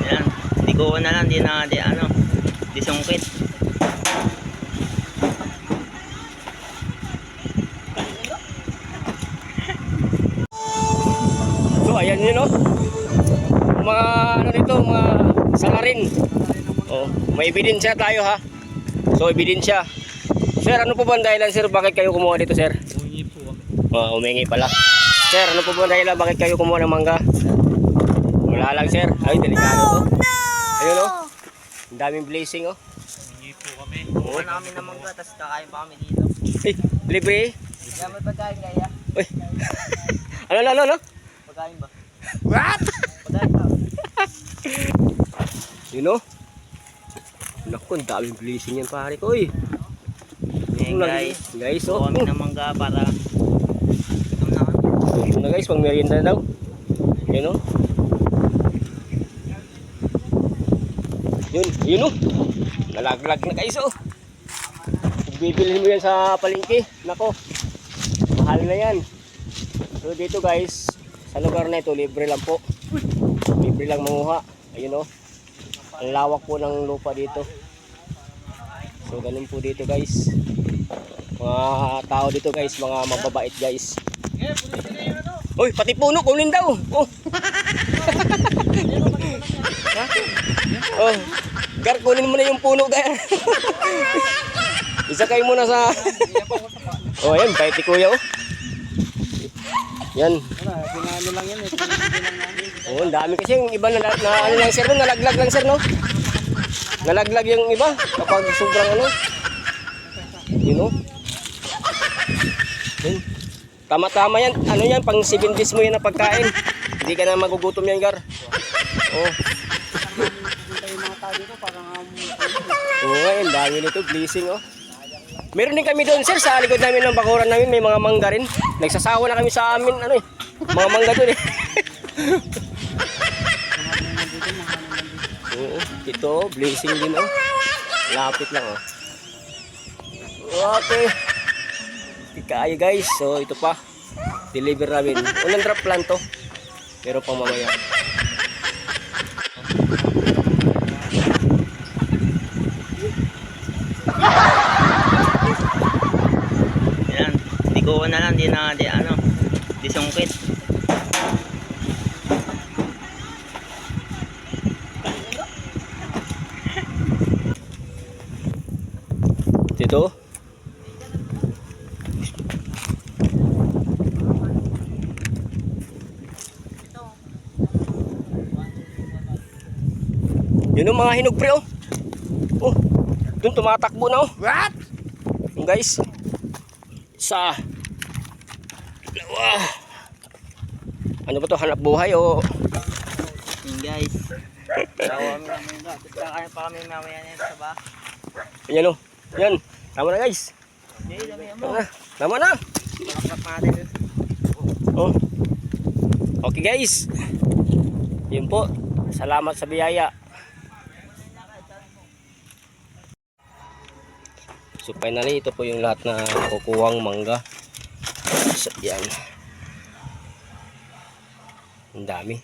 Ayan, di ko na lang, di na, di ano, di sungkit. So ayan yun, no? Mga ano dito, mga salarin. Oh, may ebidensya tayo, ha. So ebidensya. Sir, ano po ba ang dahilan, sir? Bakit kayo kumuha dito, sir? Umingi po kami. Umingi pala. Sir, ano po ba ang dahilan? Bakit kayo kumuha ng mangga? Wala lang, sir. Ay, delikado to. Ayun, no? Ang daming blessing, oh. Umingi po kami. Kuha na kami ng mangga, tapos kakain pa kami dito. Ay, libre. Kaya may pagkain kaya? Uy. Ano? Pagkain ba? What? Pagkain ba? You know? Naku, ang daming blessing yan, pare ko, eh. Ngayon guys, oh. kuha kami ng mangga para gutom na kami. Ito na guys, pang merienda na daw. Yun, oh. Yun, oh. Nalaglag na guys, oh. Kung bibilhin mo yan sa palengke, nako, mahal na yan. So dito guys, sa lugar na ito, libre lang po. Libre lang manguha. Ayun, oh. Ang lawak po ng lupa dito. So ganun po dito guys. Mga tao dito guys, mga mababait guys. Uy, pati puno, kunin daw. Oh. Oh. Gar, kunin mo na yung puno, Gar. Isa kayo muna sa... Oh, ayan, kahit ni Kuya, oh. Yan. Pinano lang yan eh. Oh, ang dami kasi yung iba na ano lang sir, no? Nalaglag lang sir, no? Nalaglag yung iba kapag sobrang ano. You know? Yun. Tama-tama yan. Ano yan, pang 7 days mo yan na pagkain. Hindi ka na magugutom yan, Gar. Oh. Oo nga, ang dami nito, blessing, oh. Meron din kami doon, sir, sa likod namin ng bakuran namin, may mga mangga rin. Nagsasawa na kami sa amin, ano eh, mga mangga doon eh. Oo, ito, blessing din, oh. Lapit lang, oh. Okay. Kaya guys, so ito pa, deliver namin. Unang drop plan to, pero pang mamaya. Ayan, di ko na lang, di na, di ano, di sungkit. Dito. Yun ang mga hinog pre, oh. Oh, dun tumatakbo na, oh. What? Yung guys. Sa ano ba to, hanap buhay o? Yun guys. Tawa kami ng mangga, tapos kakain pa kami mamaya na sa ba. Yan, oh. Yan. Tama na guys. Okay, dami mo. Tama na. Pakap natin. Oh. Okay guys. Yun po. Salamat sa biyaya. So finally, ito po yung lahat na kukuwang mangga. So, yan. Ang dami.